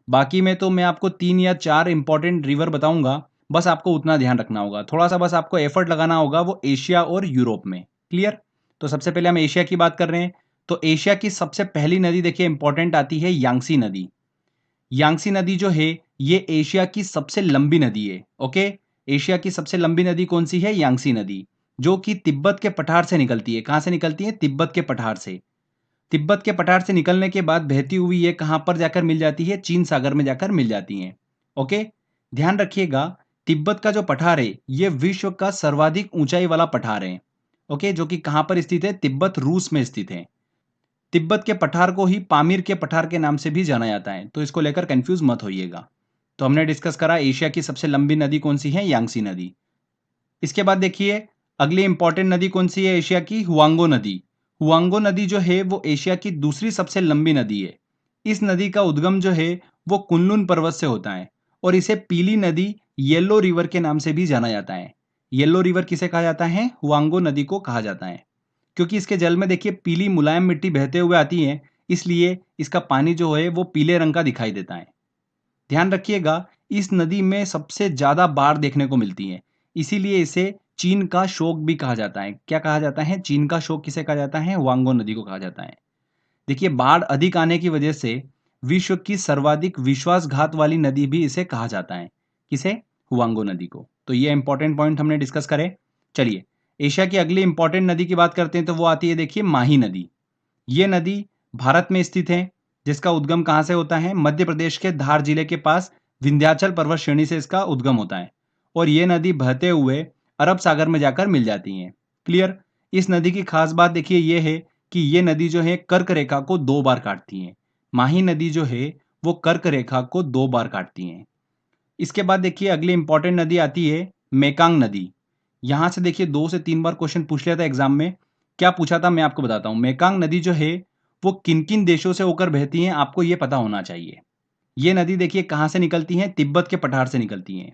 बाकी में तो मैं आपको 3 या 4 इंपॉर्टेंट रिवर बताऊंगा, बस आपको उतना ध्यान रखना होगा। थोड़ा सा बस आपको एफर्ट लगाना होगा, वो एशिया और यूरोप में। क्लियर? तो सबसे पहले हम एशिया की बात कर रहे हैं। तो एशिया की सबसे पहली नदी देखिए इंपॉर्टेंट आती है यांगसी नदी। यांगसी नदी जो है ये एशिया की सबसे लंबी नदी है। ओके, एशिया की सबसे लंबी नदी कौन सी है? यांगसी नदी, जो कि तिब्बत के पठार से निकलती है। कहां से निकलती है? तिब्बत के पठार से। तिब्बत के पठार से निकलने के बाद बहती हुई ये कहां पर जाकर मिल जाती है? चीन सागर में जाकर मिल जाती है। ओके, ध्यान रखिएगा, तिब्बत का जो पठार है ये विश्व का सर्वाधिक ऊंचाई वाला पठार है। ओके, जो कि कहां पर स्थित है? तिब्बत रूस में स्थित है। तिब्बत के पठार को ही पामीर के पठार के नाम से भी जाना जाता है, तो इसको लेकर कंफ्यूज मत होइएगा। तो हमने डिस्कस करा एशिया की सबसे लंबी नदी कौन सी है? यांगसी नदी। इसके बाद देखिए अगली इंपॉर्टेंट नदी कौन सी है एशिया की? हुआंगो नदी। हुआंगो नदी जो है वो एशिया की दूसरी सबसे लंबी नदी है। इस नदी का उद्गम जो है वो कुनलुन पर्वत से होता है, और इसे पीली नदी, येलो रिवर के नाम से भी जाना जाता है। येलो रिवर किसे कहा जाता है? हुआंगो नदी को कहा जाता है, क्योंकि इसके जल में देखिए पीली मुलायम मिट्टी बहते हुए आती है, इसलिए इसका पानी जो है वो पीले रंग का दिखाई देता है। ध्यान रखिएगा, इस नदी में सबसे ज्यादा बाढ़ देखने को मिलती है, इसीलिए इसे चीन का शोक भी कहा जाता है। क्या कहा जाता है? चीन का शोक किसे कहा जाता है? वांगो नदी को कहा जाता है। देखिए बाढ़ अधिक आने की वजह से विश्व की सर्वाधिक विश्वासघात वाली नदी भी इसे कहा जाता है। किसे? हुआंगो नदी को। तो ये इंपॉर्टेंट पॉइंट हमने डिस्कस करे। चलिए एशिया की अगली इंपॉर्टेंट नदी की बात करते हैं, तो वो आती है देखिए माही नदी। ये नदी भारत में स्थित है, जिसका उद्गम कहां से होता है? मध्य प्रदेश के धार जिले के पास विंध्याचल पर्वत श्रेणी से इसका उद्गम होता है, और ये नदी बहते हुए अरब सागर में जाकर मिल जाती है। क्लियर? इस नदी की खास बात देखिए ये है कि ये नदी जो है कर्क रेखा को 2 बार काटती है। माही नदी जो है वो कर्क रेखा को 2 बार काटती है। इसके बाद देखिए अगली इंपॉर्टेंट नदी आती है मेकांग नदी। यहां से देखिए 2 से 3 बार क्वेश्चन पूछ लिया था एग्जाम में। क्या पूछा था मैं आपको बताता हूं। मेकांग नदी जो है वो किन किन देशों से होकर बहती है, आपको ये पता होना चाहिए। ये नदी देखिए कहां से निकलती है? तिब्बत के पठार से निकलती है,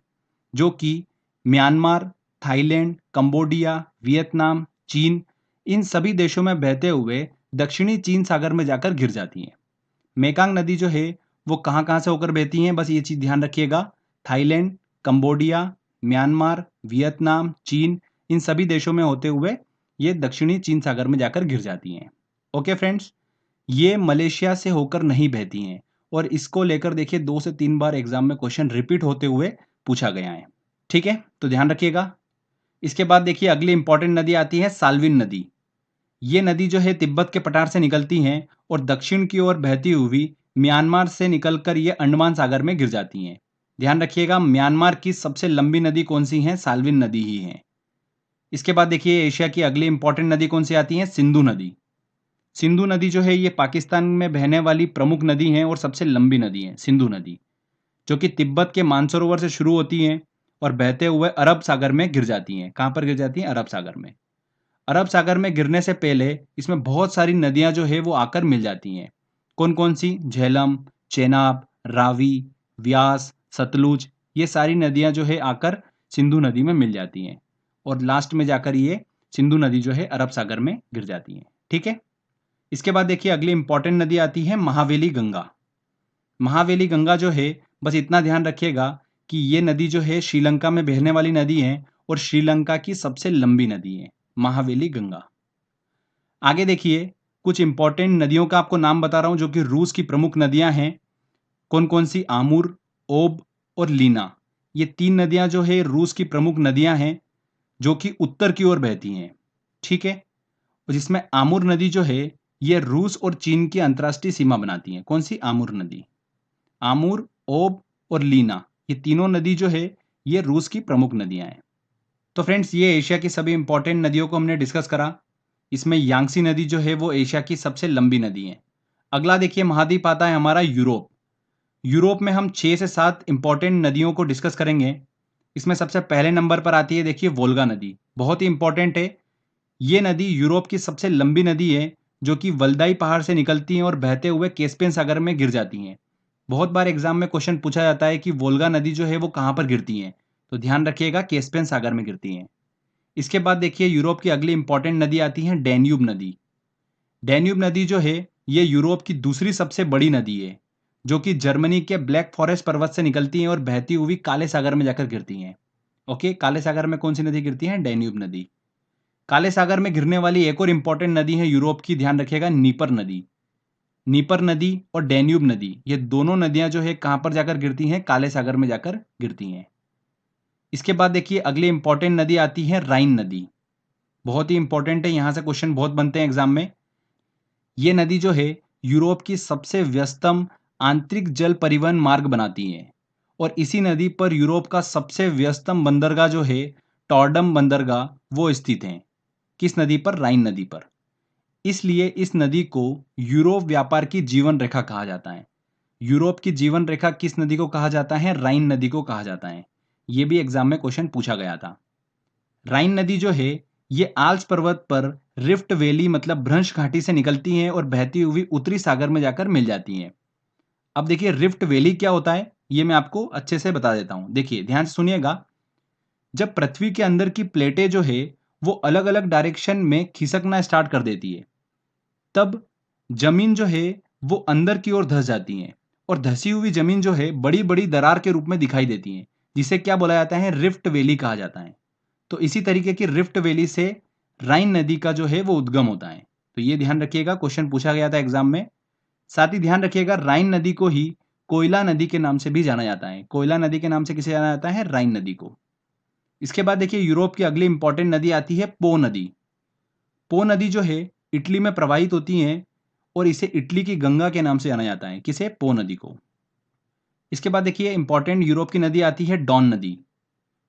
जो कि म्यांमार, थाईलैंड, कंबोडिया, वियतनाम, चीन, इन सभी देशों में बहते हुए दक्षिणी चीन सागर में जाकर गिर जाती है। मेकांग नदी जो है वो कहाँ कहाँ से होकर बहती है, बस ये चीज ध्यान रखिएगा। थाईलैंड, कंबोडिया, म्यांमार, वियतनाम, चीन, इन सभी देशों में होते हुए ये दक्षिणी चीन सागर में जाकर गिर जाती हैं। ओके फ्रेंड्स, ये मलेशिया से होकर नहीं बहती हैं, और इसको लेकर देखिए 2 से 3 बार एग्जाम में क्वेश्चन रिपीट होते हुए पूछा गया है। ठीक है, तो ध्यान रखिएगा। इसके बाद देखिए अगली इंपॉर्टेंट नदी आती है साल्विन नदी। ये नदी जो है तिब्बत के पठार से निकलती हैं, और दक्षिण की ओर बहती हुई म्यांमार से निकलकर ये अंडमान सागर में गिर जाती हैं। ध्यान रखिएगा, म्यांमार की सबसे लंबी नदी कौन सी है? साल्विन नदी ही है। इसके बाद देखिए एशिया की अगली इंपॉर्टेंट नदी कौन सी आती है? सिंधु नदी। सिंधु नदी जो है ये पाकिस्तान में बहने वाली प्रमुख नदी है और सबसे लंबी नदी है सिंधु नदी, जो कि तिब्बत के मानसरोवर से शुरू होती हैं और बहते हुए अरब सागर में गिर जाती हैं। कहां पर गिर जाती हैं? अरब सागर में। अरब सागर में गिरने से पहले इसमें बहुत सारी नदियां जो है वो आकर मिल जाती हैं। कौन कौन सी? झेलम, चेनाब, रावी, व्यास, सतलुज, ये सारी नदियां जो है आकर सिंधु नदी में मिल जाती हैं, और लास्ट में जाकर ये सिंधु नदी जो है अरब सागर में गिर जाती है। ठीक है, इसके बाद देखिए अगली इंपॉर्टेंट नदी आती है महावेली गंगा। महावेली गंगा जो है, बस इतना ध्यान रखिएगा कि ये नदी जो है श्रीलंका में बहने वाली नदी है, और श्रीलंका की सबसे लंबी नदी है महावेली गंगा। आगे देखिए कुछ इंपॉर्टेंट नदियों का आपको नाम बता रहा हूं, जो कि रूस की प्रमुख नदियां हैं। कौन कौन सी? आमूर, ओब और लीना। ये 3 नदियां जो है रूस की प्रमुख नदियां हैं, जो कि उत्तर की ओर बहती हैं। ठीक है, और जिसमें आमूर नदी जो है ये रूस और चीन की अंतर्राष्ट्रीय सीमा बनाती है। कौन सी? आमूर नदी। आमूर, ओब और लीना, ये तीनों नदी जो है ये रूस की प्रमुख नदियां हैं। तो फ्रेंड्स, ये एशिया की सभी इंपॉर्टेंट नदियों को हमने डिस्कस करा। इसमें यांगसी नदी जो है वो एशिया की सबसे लंबी नदी है। अगला देखिए महाद्वीप आता है हमारा यूरोप। यूरोप में हम 6 से 7 इंपॉर्टेंट नदियों को डिस्कस करेंगे। इसमें सबसे पहले नंबर पर आती है देखिए वोल्गा नदी। बहुत ही इंपॉर्टेंट है। ये नदी यूरोप की सबसे लंबी नदी है, जो कि वल्दाई पहाड़ से निकलती है और बहते हुए कैस्पियन सागर में गिर जाती हैं। बहुत बार एग्जाम में क्वेश्चन पूछा जाता है कि वोल्गा नदी जो है वो कहाँ पर गिरती है, तो ध्यान रखिएगा कैस्पियन सागर में गिरती हैं। इसके बाद देखिए यूरोप की अगली इंपॉर्टेंट नदी आती है डैन्यूब नदी। डैन्यूब नदी जो है ये यूरोप की दूसरी सबसे बड़ी नदी है, जो कि जर्मनी के ब्लैक फॉरेस्ट पर्वत से निकलती हैं और बहती हुई काले सागर में जाकर गिरती हैं। ओके, काले सागर में कौन सी नदी गिरती है? डैन्यूब नदी। काले सागर में गिरने वाली एक और इंपॉर्टेंट नदी है यूरोप की, ध्यान रखिएगा, नीपर नदी। नीपर नदी और डैन्यूब नदी, ये दोनों नदियां जो है कहां पर जाकर गिरती हैं? काले सागर में जाकर गिरती हैं। इसके बाद देखिए अगली इंपॉर्टेंट नदी आती है राइन नदी। बहुत ही इंपॉर्टेंट है, यहां से क्वेश्चन बहुत बनते हैं एग्जाम में। ये नदी जो है यूरोप की सबसे व्यस्तम आंतरिक जल परिवहन मार्ग बनाती है और इसी नदी पर यूरोप का सबसे व्यस्तम बंदरगाह जो है टॉर्डम बंदरगाह वो स्थित है। किस नदी पर? राइन नदी पर। इसलिए इस नदी को यूरोप व्यापार की जीवन रेखा कहा जाता है। यूरोप की जीवन रेखा किस नदी को कहा जाता है? राइन नदी को कहा जाता है। यह भी एग्जाम में क्वेश्चन पूछा गया था। राइन नदी जो है ये आल्प्स पर्वत पर रिफ्ट वैली मतलब भ्रंश घाटी से निकलती हैं और बहती हुई उत्तरी सागर में जाकर मिल जाती हैं। अब देखिए रिफ्ट वैली क्या होता है, ये मैं आपको अच्छे से बता देता हूं। देखिए ध्यान से सुनिएगा। जब पृथ्वी के अंदर की प्लेटें जो है वो अलग अलग डायरेक्शन में खिसकना स्टार्ट कर देती है, तब जमीन जो है वो अंदर की ओर धंस जाती है और धसी हुई जमीन जो है बड़ी बड़ी दरार के रूप में दिखाई देती है, जिसे क्या बोला जाता है? रिफ्ट वैली कहा जाता है। तो इसी तरीके की रिफ्ट वैली से राइन नदी का जो है वो उद्गम होता है। तो ये ध्यान रखिएगा, क्वेश्चन पूछा गया था एग्जाम में। साथ ही ध्यान रखिएगा राइन नदी को ही कोयला नदी के नाम से भी जाना जाता है। कोयला नदी के नाम से किसे जाना जाता है? राइन नदी को। इसके बाद देखिए यूरोप की अगली इंपॉर्टेंट नदी आती है पो नदी। पो नदी जो है इटली में प्रवाहित होती है और इसे इटली की गंगा के नाम से जाना जाता है। किसे? पो नदी को। इसके बाद देखिए इंपॉर्टेंट यूरोप की नदी आती है डॉन नदी।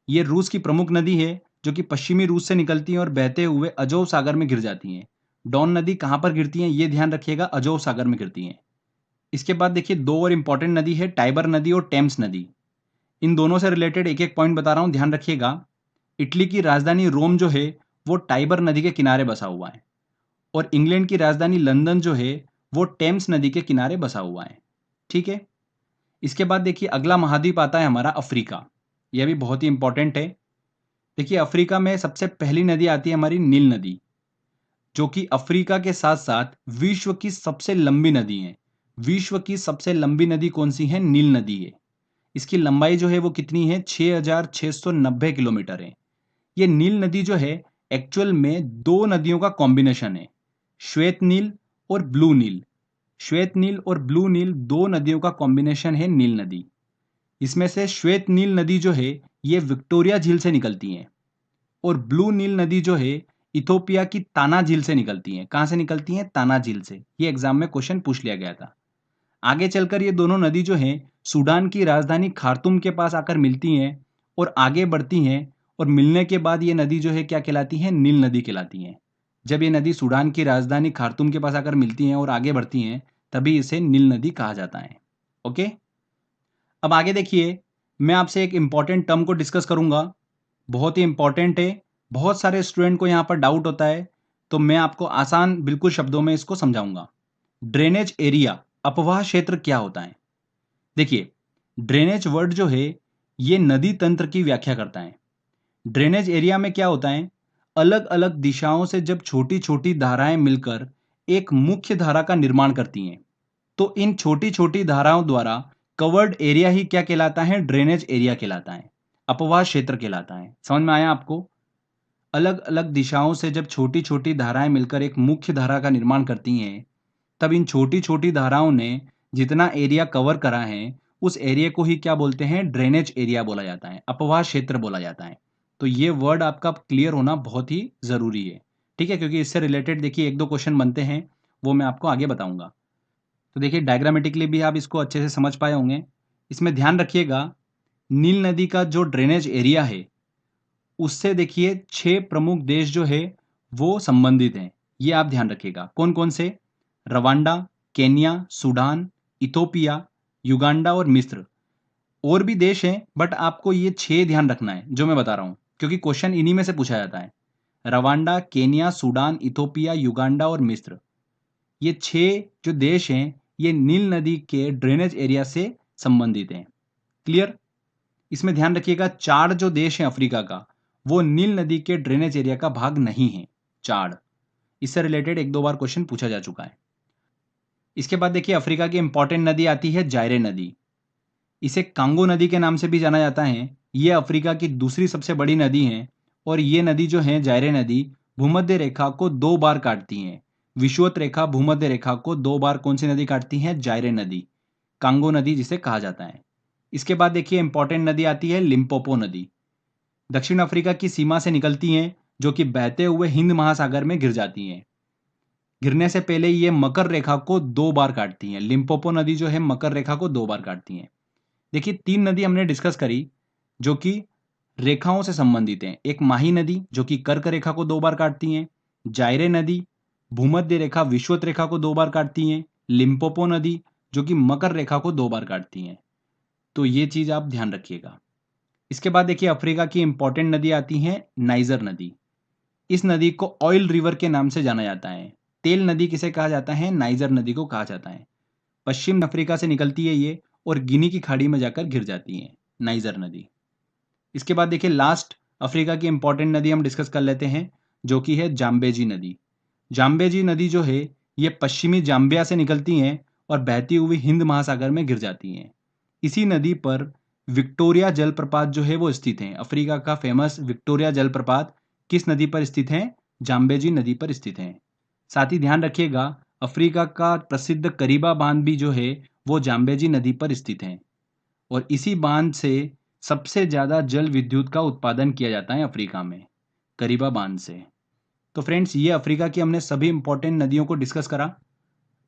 ये रूस की प्रमुख नदी है जो कि पश्चिमी रूस से निकलती है और बहते हुए अजोव सागर में गिर जाती हैं। डॉन नदी कहां पर गिरती है? ये ध्यान रखिएगा, अजोव सागर में गिरती हैं। इसके बाद देखिए दो और इंपॉर्टेंट नदी है, टाइबर नदी और टेम्स नदी। इन दोनों से रिलेटेड एक एक पॉइंट बता रहा हूं, ध्यान रखिएगा। इटली की राजधानी रोम जो है वो टाइबर नदी के किनारे बसा हुआ है और इंग्लैंड की राजधानी लंदन जो है वो टेम्स नदी के किनारे बसा हुआ है। ठीक है। इसके बाद देखिए अगला महाद्वीप आता है हमारा अफ्रीका। यह भी बहुत ही इंपॉर्टेंट है। देखिए अफ्रीका में सबसे पहली नदी आती है हमारी नील नदी, जो कि अफ्रीका के साथ साथ विश्व की सबसे लंबी नदी है। विश्व की सबसे लंबी नदी कौन सी है? नील नदी है। इसकी लंबाई जो है वो कितनी है? 6,690 किलोमीटर है। ये नील नदी जो है एक्चुअल में दो नदियों का कॉम्बिनेशन है, श्वेत नील और ब्लू नील। श्वेत नील और ब्लू नील दो नदियों का कॉम्बिनेशन है नील नदी। इसमें से श्वेत नील नदी जो है ये विक्टोरिया झील से निकलती है और ब्लू नील नदी जो है इथोपिया की ताना झील से निकलती है। कहां से निकलती है? ताना झील से। ये एग्जाम में क्वेश्चन पूछ लिया गया था। आगे चलकर ये दोनों नदी जो है सूडान की राजधानी खार्तूम के पास आकर मिलती हैं और आगे बढ़ती हैं और मिलने के बाद ये नदी जो है क्या कहलाती है? नील नदी कहलाती है। जब ये नदी सूडान की राजधानी खार्तूम के पास आकर मिलती हैं और आगे बढ़ती हैं तभी इसे नील नदी कहा जाता है। ओके, अब आगे देखिए मैं आपसे एक इंपॉर्टेंट टर्म को डिस्कस करूंगा, बहुत ही इंपॉर्टेंट है। बहुत सारे स्टूडेंट को यहाँ पर डाउट होता है, तो मैं आपको आसान बिल्कुल शब्दों में इसको समझाऊंगा। ड्रेनेज एरिया, अपवाह क्षेत्र क्या होता है? देखिए ड्रेनेज वर्ड जो है ये नदी तंत्र की व्याख्या करता है। ड्रेनेज एरिया में क्या होता है? अलग अलग दिशाओं से जब छोटी छोटी धाराएं मिलकर एक मुख्य धारा का निर्माण करती हैं, तो इन छोटी छोटी धाराओं द्वारा कवर्ड एरिया ही क्या कहलाता है? ड्रेनेज एरिया कहलाता है, अपवाह क्षेत्र कहलाता है। समझ में आया आपको? अलग अलग दिशाओं से जब छोटी छोटी धाराएं मिलकर एक मुख्य धारा का निर्माण करती हैं, तब इन छोटी छोटी धाराओं ने जितना एरिया कवर करा है उस एरिया को ही क्या बोलते हैं? ड्रेनेज एरिया बोला जाता है, अपवाह क्षेत्र बोला जाता है। तो ये वर्ड आपका क्लियर होना बहुत ही जरूरी है, ठीक है, क्योंकि इससे रिलेटेड देखिए एक दो क्वेश्चन बनते हैं, वो मैं आपको आगे बताऊंगा। तो देखिए डायग्रामेटिकली भी आप इसको अच्छे से समझ पाए होंगे। इसमें ध्यान रखिएगा नील नदी का जो ड्रेनेज एरिया है उससे देखिए 6 प्रमुख देश जो है वो संबंधित हैं। ये आप ध्यान रखिएगा, कौन कौन से? Rwanda, Kenya, Sudan, Ethiopia, Uganda और मिस्र। और भी देश हैं बट आपको ये 6 ध्यान रखना है जो मैं बता रहा हूं, क्योंकि क्वेश्चन इन्हीं में से पूछा जाता है। Rwanda, Kenya, Sudan, Ethiopia, Uganda और मिस्र, ये 6 जो देश हैं ये नील नदी के ड्रेनेज एरिया से संबंधित हैं। क्लियर? इसमें ध्यान रखिएगा 4 जो देश हैं अफ्रीका का वो नील नदी के ड्रेनेज एरिया का भाग नहीं है। 4, इससे रिलेटेड एक दो बार क्वेश्चन पूछा जा चुका है। इसके बाद देखिए अफ्रीका की इंपॉर्टेंट नदी आती है जायरे नदी। इसे कांगो नदी के नाम से भी जाना जाता है। ये अफ्रीका की दूसरी सबसे बड़ी नदी है और ये नदी जो है जायरे नदी भूमध्य रेखा को 2 बार काटती है। विषुवत रेखा भूमध्य रेखा को 2 बार कौन सी नदी काटती है? जायरे नदी, कांगो नदी जिसे कहा जाता है। इसके बाद देखिए इंपॉर्टेंट नदी आती है लिम्पोपो नदी। दक्षिण अफ्रीका की सीमा से निकलती हैं, जो कि बहते हुए हिंद महासागर में गिर जाती हैं। गिरने से पहले ये मकर रेखा को 2 बार काटती हैं। लिम्पोपो नदी जो है मकर रेखा को 2 बार काटती हैं। देखिए 3 नदी हमने डिस्कस करी जो कि रेखाओं से संबंधित हैं। एक माही नदी जो कि कर्क रेखा को 2 बार काटती हैं, जायरे नदी भूमध्य रेखा विषुवत रेखा को 2 बार काटती हैं, लिम्पोपो नदी जो कि मकर रेखा को 2 बार काटती हैं। तो ये चीज आप ध्यान रखिएगा। इसके बाद देखिए अफ्रीका की इंपॉर्टेंट नदी आती है नाइजर नदी। इस नदी को ऑयल रिवर के नाम से जाना जाता है। तेल नदी किसे कहा जाता है? नाइजर नदी को कहा जाता है। पश्चिम अफ्रीका से निकलती है ये और गिनी की खाड़ी में जाकर गिर जाती है नाइजर नदी। इसके बाद देखिए लास्ट अफ्रीका की इंपॉर्टेंट नदी हम डिस्कस कर लेते हैं जो कि है जाम्बेजी नदी। जाम्बेजी नदी जो है ये पश्चिमी जाम्बिया से निकलती हैं और बहती हुई हिंद महासागर में गिर जाती हैं। इसी नदी पर विक्टोरिया जलप्रपात जो है वो स्थित है। अफ्रीका का फेमस विक्टोरिया जलप्रपात किस नदी पर स्थित है? जाम्बेजी नदी पर स्थित है। साथ ही ध्यान रखिएगा अफ्रीका का प्रसिद्ध करीबा बांध भी जो है वो जाम्बेजी नदी पर स्थित है और इसी बांध से सबसे ज्यादा जल विद्युत का उत्पादन किया जाता है अफ्रीका में, करीबा बांध से। तो फ्रेंड्स ये अफ्रीका की हमने सभी इंपॉर्टेंट नदियों को डिस्कस करा।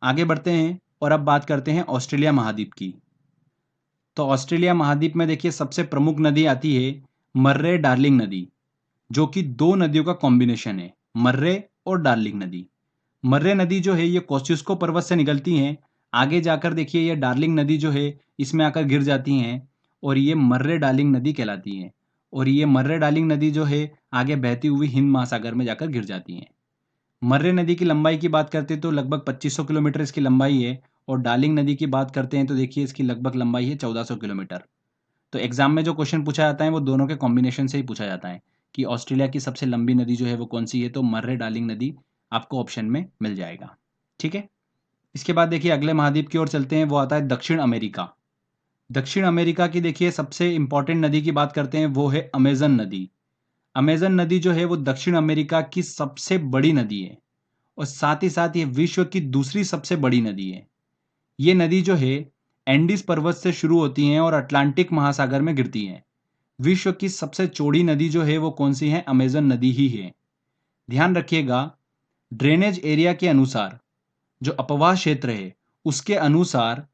आगे बढ़ते हैं और अब बात करते हैं ऑस्ट्रेलिया महाद्वीप की। तो ऑस्ट्रेलिया महाद्वीप में देखिए सबसे प्रमुख नदी आती है मर्रे डार्लिंग नदी, जो कि 2 नदियों का कॉम्बिनेशन है, मर्रे और डार्लिंग नदी। मर्रे नदी जो है ये कोस्टिस्को पर्वत से निकलती हैं। आगे जाकर देखिए ये डार्लिंग नदी जो है इसमें आकर गिर जाती हैं और ये मर्रे डार्लिंग नदी कहलाती हैं। और ये मर्रे डार्लिंग नदी जो है आगे बहती हुई हिंद महासागर में जाकर गिर जाती हैं। मर्रे नदी की लंबाई की बात करते हैं तो लगभग 2500 किलोमीटर इसकी लंबाई है और डार्लिंग नदी की बात करते हैं तो देखिए इसकी लगभग लंबाई है 1400 किलोमीटर। तो एग्जाम में जो क्वेश्चन पूछा जाता है वो दोनों के कॉम्बिनेशन से ही पूछा जाता है कि ऑस्ट्रेलिया की सबसे लंबी नदी जो है वो कौन सी है, तो मर्रे डार्लिंग नदी आपको ऑप्शन में मिल जाएगा। ठीक है। इसके बाद देखिए अगले महाद्वीप की ओर चलते हैं, वो आता है दक्षिण अमेरिका। दक्षिण अमेरिका की देखिए सबसे इंपॉर्टेंट नदी की बात करते हैं वो है अमेजन नदी। अमेजन नदी जो है वो दक्षिण अमेरिका की सबसे बड़ी नदी है और साथ ही साथ ये विश्व की दूसरी सबसे बड़ी नदी है। ये नदी जो है एंडीज पर्वत से शुरू होती हैं और अटलांटिक महासागर में गिरती हैं। विश्व की सबसे चौड़ी नदी जो है वो कौन सी है? अमेजन नदी ही है। ध्यान रखिएगा ड्रेनेज एरिया के अनुसार, जो अपवाह क्षेत्र है उसके अनुसार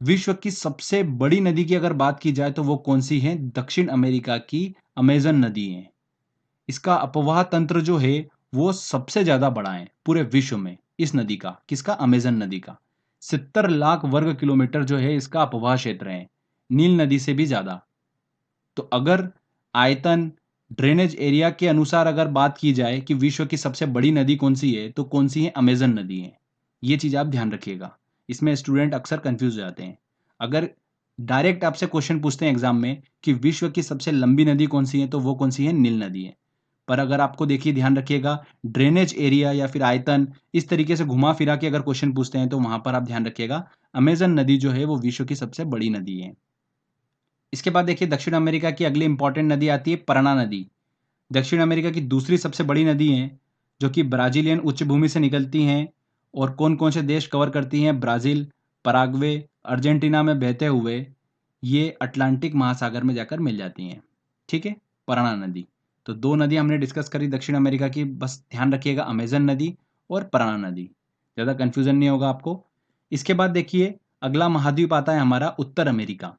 विश्व की सबसे बड़ी नदी की अगर बात की जाए तो वो कौन सी है? दक्षिण अमेरिका की अमेजन नदी है। इसका अपवाह तंत्र जो है वो सबसे ज्यादा बड़ा है पूरे विश्व में। इस नदी का, किसका? अमेजन नदी का 70 लाख वर्ग किलोमीटर जो है इसका अपवाह क्षेत्र है, नील नदी से भी ज्यादा। तो अगर आयतन ड्रेनेज एरिया के अनुसार अगर बात की जाए कि विश्व की सबसे बड़ी नदी कौन सी है तो कौन सी है? अमेजन नदी है। ये चीज आप ध्यान रखिएगा, इसमें स्टूडेंट अक्सर कंफ्यूज हो जाते हैं। अगर डायरेक्ट आपसे क्वेश्चन पूछते हैं एग्जाम में कि विश्व की सबसे लंबी नदी कौन सी है तो वो कौन सी है? नील नदी है। पर अगर आपको देखिए ध्यान रखिएगा ड्रेनेज एरिया या फिर आयतन इस तरीके से घुमा फिरा के अगर क्वेश्चन पूछते हैं तो वहां पर आप ध्यान रखिएगा अमेजन नदी जो है वो विश्व की सबसे बड़ी नदी है। इसके बाद देखिए दक्षिण अमेरिका की अगली इंपॉर्टेंट नदी आती है परना नदी। दक्षिण अमेरिका की दूसरी सबसे बड़ी नदी है जो कि ब्राजीलियन उच्च भूमि से निकलती हैं और कौन कौन से देश कवर करती हैं? ब्राजील, पराग्वे, अर्जेंटीना में बहते हुए ये अटलांटिक महासागर में जाकर मिल जाती हैं। ठीक है, परना नदी। तो 2 नदी हमने डिस्कस करी दक्षिण अमेरिका की, बस ध्यान रखिएगा अमेजन नदी और परना नदी, ज़्यादा कन्फ्यूजन नहीं होगा आपको। इसके बाद देखिए अगला महाद्वीप आता है हमारा उत्तर अमेरिका।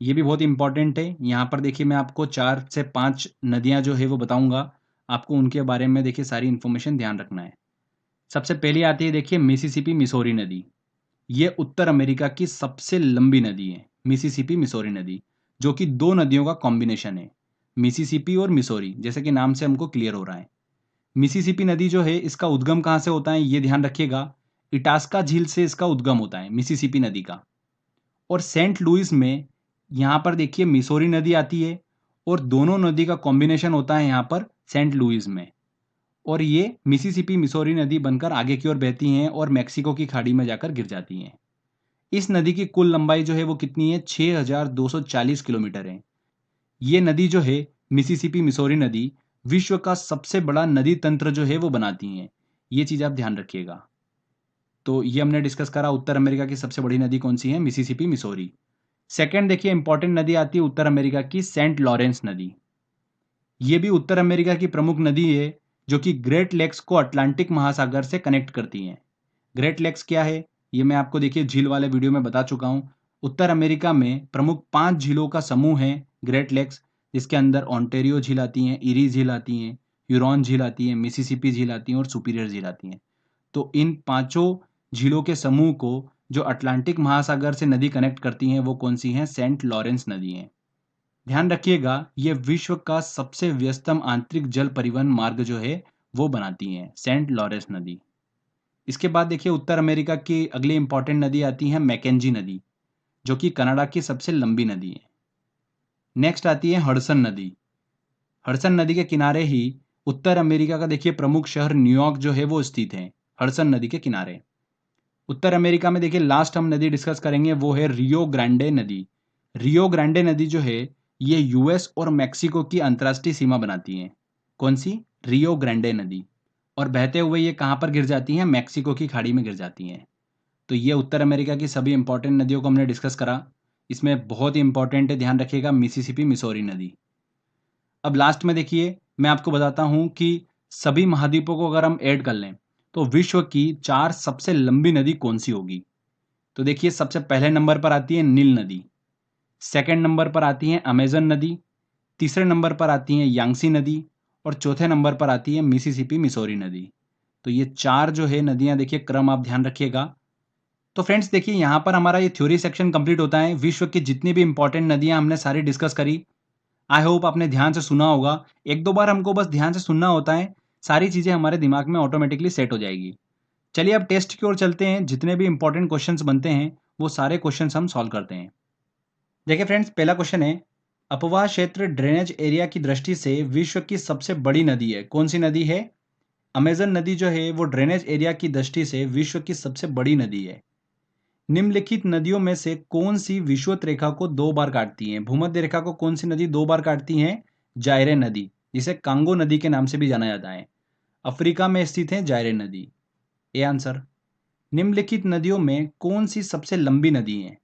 ये भी बहुत इंपॉर्टेंट है। यहाँ पर देखिए मैं आपको 4 से 5 नदियाँ जो है वो बताऊंगा, आपको उनके बारे में देखिए सारी इन्फॉर्मेशन ध्यान रखना है। सबसे पहली आती है देखिए मिसिसिपी मिसौरी नदी। ये उत्तर अमेरिका की सबसे लंबी नदी है, मिसिसिपी मिसौरी नदी, जो कि 2 नदियों का कॉम्बिनेशन है, मिसिसिपी और मिसौरी, जैसे कि नाम से हमको क्लियर हो रहा है। मिसिसिपी नदी जो है इसका उद्गम कहाँ से होता है ये ध्यान रखिएगा, इटास्का झील से इसका उद्गम होता है मिसिसिपी नदी का। और सेंट लुइस में यहाँ पर देखिए मिसौरी नदी आती है और दोनों नदी का कॉम्बिनेशन होता है यहाँ पर सेंट लुइस में। और ये मिसिसिपी मिसौरी नदी बनकर आगे की ओर बहती हैं और मैक्सिको की खाड़ी में जाकर गिर जाती हैं। इस नदी की कुल लंबाई जो है वो कितनी है, 6240 किलोमीटर है। ये नदी जो है, मिसिसिपी मिसौरी नदी, विश्व का सबसे बड़ा नदी तंत्र जो है वो बनाती हैं। ये चीज आप ध्यान रखिएगा। तो ये हमने डिस्कस करा, उत्तर अमेरिका की सबसे बड़ी नदी कौन सी है, मिसिसिपी मिसौरी। सेकंड देखिए इंपॉर्टेंट नदी आती है उत्तर अमेरिका की, सेंट लॉरेंस नदी। ये भी उत्तर अमेरिका की प्रमुख नदी है जो कि ग्रेट लेक्स को अटलांटिक महासागर से कनेक्ट करती हैं। ग्रेट लेक्स क्या है, ये मैं आपको देखिए झील वाले वीडियो में बता चुका हूँ। उत्तर अमेरिका में प्रमुख 5 झीलों का समूह है ग्रेट लेक्स, जिसके अंदर ओंटेरियो झील आती हैं, इरी झील आती हैं, ह्यूरॉन झील आती है, मिसिसिपी झील आती है और सुपीरियर झील आती हैं। तो इन पांचों झीलों के समूह को जो अटलांटिक महासागर से नदी कनेक्ट करती हैं वो कौन सी हैं, सेंट लॉरेंस नदी है। ध्यान रखिएगा, ये विश्व का सबसे व्यस्तम आंतरिक जल परिवहन मार्ग जो है वो बनाती हैं, सेंट लॉरेंस नदी। इसके बाद देखिए उत्तर अमेरिका की अगली इंपॉर्टेंट नदी आती है मैकेंजी नदी, जो कि कनाडा की सबसे लंबी नदी है। नेक्स्ट आती है हडसन नदी। हडसन नदी के किनारे ही उत्तर अमेरिका का देखिए प्रमुख शहर न्यूयॉर्क जो है वो स्थित है, हडसन नदी के किनारे। उत्तर अमेरिका में देखिए लास्ट हम नदी डिस्कस करेंगे वो है रियो ग्रांडे नदी। रियो ग्रांडे नदी जो है ये यूएस और मैक्सिको की अंतर्राष्ट्रीय सीमा बनाती है। कौन सी, रियो ग्रांडे नदी। और बहते हुए ये कहाँ पर गिर जाती हैं, मैक्सिको की खाड़ी में गिर जाती हैं। तो ये उत्तर अमेरिका की सभी इंपॉर्टेंट नदियों को हमने डिस्कस करा। इसमें बहुत ही इंपॉर्टेंट है, ध्यान रखिएगा, मिसिसिपी मिसौरी नदी। अब लास्ट में देखिए मैं आपको बताता हूं कि सभी महाद्वीपों को अगर हम ऐड कर लें तो विश्व की 4 सबसे लंबी नदी कौन सी होगी। तो देखिए सबसे पहले नंबर पर आती है नील नदी, सेकंड नंबर पर आती है अमेजन नदी, तीसरे नंबर पर आती है यांगसी नदी और चौथे नंबर पर आती है मिसिसिपी मिसौरी नदी। तो ये 4 जो है नदियां, देखिए क्रम आप ध्यान रखिएगा। तो फ्रेंड्स देखिए यहाँ पर हमारा ये थ्योरी सेक्शन कंप्लीट होता है। विश्व की जितनी भी इंपॉर्टेंट नदियां हमने सारी डिस्कस करी। आई होप आपने ध्यान से सुना होगा। एक दो बार हमको बस ध्यान से सुनना होता है, सारी चीजें हमारे दिमाग में ऑटोमेटिकली सेट हो जाएगी। चलिए अब टेस्ट की ओर चलते हैं। जितने भी इंपॉर्टेंट क्वेश्चंस बनते हैं वो सारे क्वेश्चंस हम सॉल्व करते हैं। देखिए फ्रेंड्स पहला क्वेश्चन है, अपवाह क्षेत्र ड्रेनेज एरिया की दृष्टि से विश्व की सबसे बड़ी नदी है, कौन सी नदी है। अमेजन नदी जो है वो ड्रेनेज एरिया की दृष्टि से विश्व की सबसे बड़ी नदी है। निम्नलिखित नदियों में से कौन सी विषुवत रेखा को 2 बार काटती है। भूमध्य रेखा को कौन सी नदी 2 बार काटती है, जायरे नदी, जिसे कांगो नदी के नाम से भी जाना जाता है। अफ्रीका में स्थित है जायरे नदी। A answer. निम्नलिखित नदियों में कौन सी सबसे लंबी नदी है।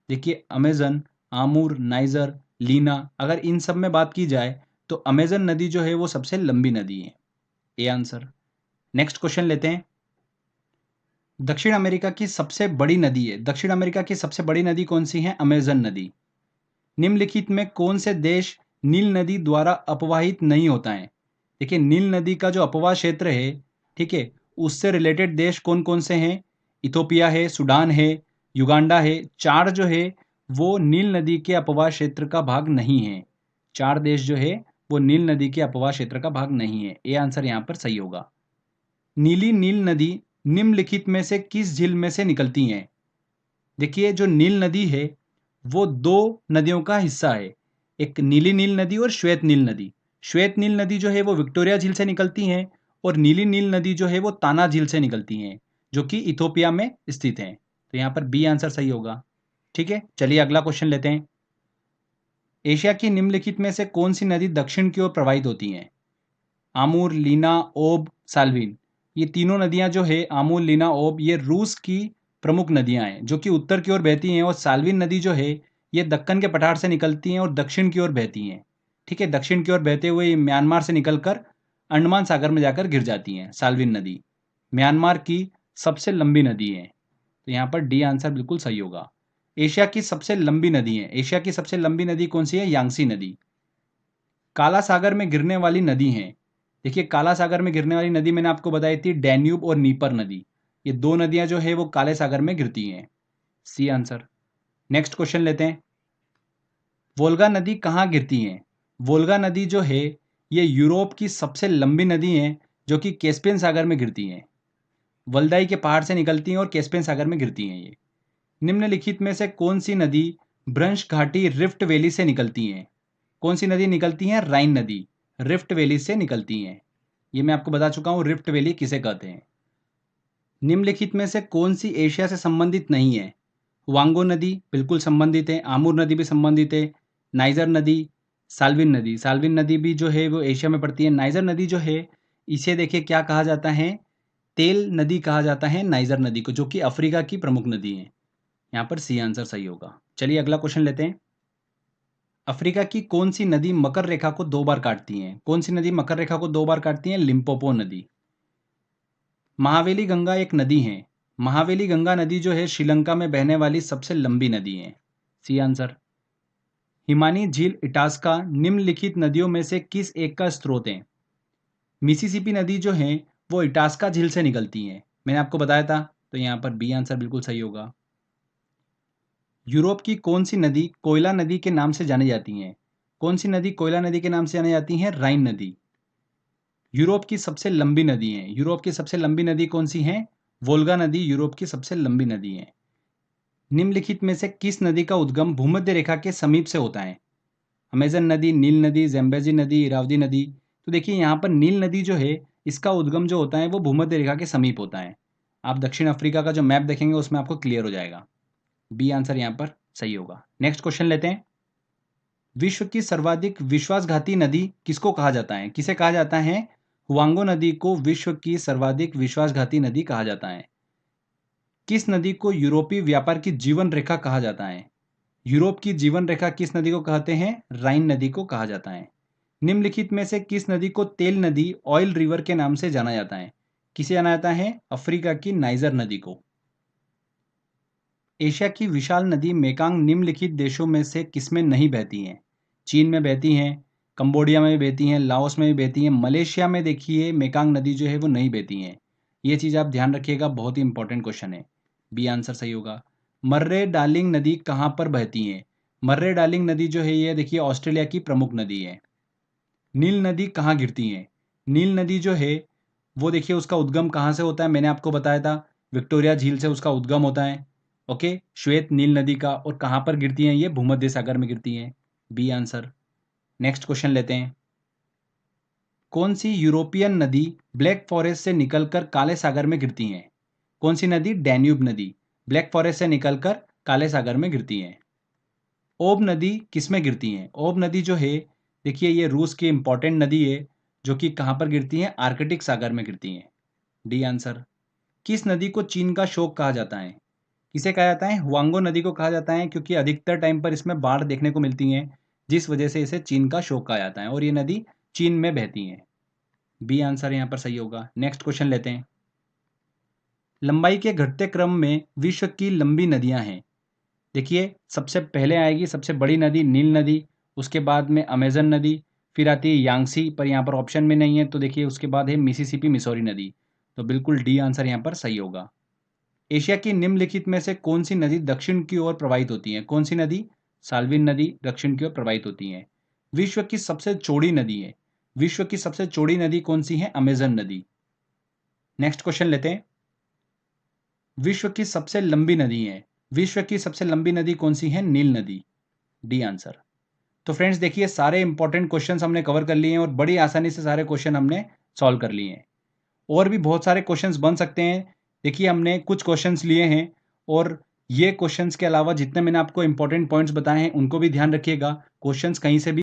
देखिए अमेजन, आमूर, नाइजर, लीना, अगर इन सब में बात की जाए तो अमेजन नदी जो है वो सबसे लंबी नदी है। A answer. नेक्स्ट क्वेश्चन लेते हैं। दक्षिण अमेरिका की सबसे बड़ी नदी है, दक्षिण अमेरिका की सबसे बड़ी नदी कौन सी है, अमेजन नदी। निम्नलिखित में कौन से देश नील नदी द्वारा अपवाहित नहीं होता है। देखिए नील नदी का जो अपवाह क्षेत्र है, ठीक है, उससे रिलेटेड देश कौन कौन से हैं। इथोपिया है, सूडान है, युगांडा है। 4 जो है वो नील नदी के अपवाह क्षेत्र का भाग नहीं है। 4 देश जो है वो नील नदी के अपवाह क्षेत्र का भाग नहीं है। ए आंसर यहाँ पर सही होगा। नीली नील नदी निम्नलिखित में से किस झील में से निकलती हैं। देखिए जो नील नदी है वो 2 नदियों का हिस्सा है, एक नीली नील नदी और श्वेत नील नदी। श्वेत नील नदी जो है वो विक्टोरिया झील से निकलती हैं और नीली नील नदी जो है वो ताना झील से निकलती हैं, जो कि इथोपिया में स्थित है। तो यहाँ पर बी आंसर सही होगा। ठीक है, चलिए अगला क्वेश्चन लेते हैं। एशिया की निम्नलिखित में से कौन सी नदी दक्षिण की ओर प्रवाहित होती हैं। आमूर, लीना, ओब, साल्विन। ये तीनों नदियां जो है आमूर, लीना, ओब, ये रूस की प्रमुख नदियां हैं जो कि उत्तर की ओर बहती हैं। और साल्विन नदी जो है ये दक्कन के पठार से निकलती हैं और दक्षिण की ओर बहती हैं। ठीक है, दक्षिण की ओर बहते हुए ये म्यांमार से निकलकर अंडमान सागर में जाकर गिर जाती हैं। साल्विन नदी म्यांमार की सबसे लंबी नदी है। तो यहाँ पर डी आंसर बिल्कुल सही होगा। एशिया की सबसे लंबी नदी है, एशिया की सबसे लंबी नदी कौन सी है, यांगसी नदी। काला सागर में गिरने वाली नदी है। देखिए काला सागर में गिरने वाली नदी मैंने आपको बताई थी, डैन्यूब और नीपर नदी। ये 2 नदियां जो है वो काले सागर में गिरती हैं। C answer. नेक्स्ट क्वेश्चन लेते हैं। वोल्गा नदी कहाँ गिरती है। वोल्गा नदी जो है ये यूरोप की सबसे लंबी नदी है जो कि कैस्पियन सागर में गिरती हैं। वल्दाई के पहाड़ से निकलती हैं और कैस्पियन सागर में गिरती हैं। ये निम्नलिखित में से कौन सी नदी ब्रंश घाटी रिफ्ट वैली से निकलती हैं। कौन सी नदी निकलती हैं, राइन नदी रिफ्ट वैली से निकलती हैं। ये मैं आपको बता चुका हूँ रिफ्ट वैली किसे कहते हैं। निम्नलिखित में से कौन सी एशिया से संबंधित नहीं है? वांगो नदी बिल्कुल संबंधित है, आमूर नदी भी संबंधित है, नाइजर नदी, साल्विन नदी भी जो है वो एशिया में पड़ती है। नाइजर नदी जो है इसे देखिए क्या कहा जाता है, तेल नदी कहा जाता है नाइजर नदी को, जो कि अफ्रीका की प्रमुख नदी है। यहाँ पर सी आंसर सही होगा। चलिए अगला क्वेश्चन लेते हैं। अफ्रीका की कौन सी नदी मकर रेखा को 2 बार काटती है? कौन सी नदी मकर रेखा को 2 बार काटती है? लिम्पोपो नदी। महावेली गंगा एक नदी है। महावेली गंगा नदी जो है श्रीलंका में बहने वाली सबसे लंबी नदी है। C answer. हिमानी झील इटास्का निम्नलिखित नदियों में से किस एक का स्रोत है? मिसिसिपी नदी जो है वो इटास्का झील से निकलती है, मैंने आपको बताया था, तो यहाँ पर बी आंसर बिल्कुल सही होगा। यूरोप की कौन सी नदी कोयला नदी के नाम से जानी जाती है? कौन सी नदी कोयला नदी के नाम से जानी जाती है? राइन नदी। यूरोप की सबसे लंबी नदी है। यूरोप की सबसे लंबी नदी कौन सी है? वोल्गा नदी यूरोप की सबसे लंबी नदी है। निम्नलिखित में से किस नदी का उद्गम भूमध्य रेखा के समीप से होता है? अमेजन नदी, नील नदी, ज़ैम्बेजी नदी, इरावदी नदी। तो देखिए यहाँ पर नील नदी जो है इसका उद्गम जो होता है वो भूमध्य रेखा के समीप होता है। आप दक्षिण अफ्रीका का जो मैप देखेंगे उसमें आपको क्लियर हो जाएगा। बी आंसर यहाँ पर सही होगा। नेक्स्ट क्वेश्चन लेते हैं। विश्व की सर्वाधिक विश्वासघाती नदी किसको कहा जाता है? किसे कहा जाता है? हुआंगो नदी को विश्व की सर्वाधिक विश्वासघाती नदी कहा जाता है। किस नदी को यूरोपीय व्यापार की जीवन रेखा कहा जाता है? यूरोप की जीवन रेखा किस नदी को कहते हैं? राइन नदी को कहा जाता है। निम्नलिखित में से किस नदी को तेल नदी, ऑयल रिवर के नाम से जाना जाता है? किसे जाना जाता है? अफ्रीका की नाइजर नदी को। एशिया की विशाल नदी मेकांग निम्नलिखित देशों में से किसमें नहीं बहती हैं? चीन में बहती हैं, कंबोडिया में भी बहती हैं, लाओस में भी बहती हैं, मलेशिया में देखिए मेकांग नदी जो है वो नहीं बहती हैं। ये चीज़ आप ध्यान रखिएगा, बहुत ही इंपॉर्टेंट क्वेश्चन है। बी आंसर सही होगा। मर्रे डार्लिंग नदी कहाँ पर बहती है? मर्रे डार्लिंग नदी जो है ये देखिए ऑस्ट्रेलिया की प्रमुख नदी है। नील नदी कहाँ गिरती है? नील नदी जो है वो देखिए उसका उद्गम कहाँ से होता है, मैंने आपको बताया था, विक्टोरिया झील से उसका उद्गम होता है। ओके, श्वेत नील नदी का। और कहाँ पर गिरती हैं ये? भूमध्य सागर में गिरती हैं। B answer. नेक्स्ट क्वेश्चन लेते हैं। कौन सी यूरोपियन नदी ब्लैक फॉरेस्ट से निकलकर काले सागर में गिरती हैं? कौन सी नदी? डैन्यूब नदी ब्लैक फॉरेस्ट से निकलकर काले सागर में गिरती हैं। ओब नदी किस में गिरती हैं? ओब नदी जो है देखिए ये रूस की इंपॉर्टेंट नदी है, जो कि कहाँ पर गिरती है? आर्कटिक सागर में गिरती हैं। D answer. किस नदी को चीन का शोक कहा जाता है? किसे कहा जाता है? हुआंगो नदी को कहा जाता है, क्योंकि अधिकतर टाइम पर इसमें बाढ़ देखने को मिलती है, जिस वजह से इसे चीन का शोक कहा जाता है, और ये नदी चीन में बहती है। बी आंसर यहाँ पर सही होगा। नेक्स्ट क्वेश्चन लेते हैं। लंबाई के घटते क्रम में विश्व की लंबी नदियां हैं। देखिए सबसे पहले आएगी सबसे बड़ी नदी नील नदी, उसके बाद में अमेजन नदी, फिर आती है यांगसी, पर यहाँ पर ऑप्शन में नहीं है, तो देखिए उसके बाद है मिसिसिपी मिसौरी नदी। तो बिल्कुल डी आंसर यहाँ पर सही होगा। एशिया की निम्नलिखित में से कौन सी नदी दक्षिण की ओर प्रवाहित होती है? कौन सी नदी? साल्विन नदी दक्षिण की ओर प्रवाहित होती है। विश्व की सबसे चौड़ी नदी है। विश्व की सबसे चौड़ी नदी कौन सी है? अमेजन नदी। नेक्स्ट क्वेश्चन लेते हैं। विश्व की सबसे लंबी नदी है। विश्व की सबसे लंबी नदी कौन सी है? नील नदी। D answer. तो फ्रेंड्स देखिए सारे इंपॉर्टेंट क्वेश्चंस हमने कवर कर लिए हैं और बड़ी आसानी से सारे क्वेश्चन हमने सॉल्व कर लिए हैं। और भी बहुत सारे क्वेश्चंस बन सकते हैं। देखिए हमने कुछ क्वेश्चंस लिए हैं, और ये क्वेश्चंस के अलावा जितने मैंने आपको इंपॉर्टेंट पॉइंट्स बताए हैं उनको भी ध्यान रखिएगा। क्वेश्चंस कहीं से भी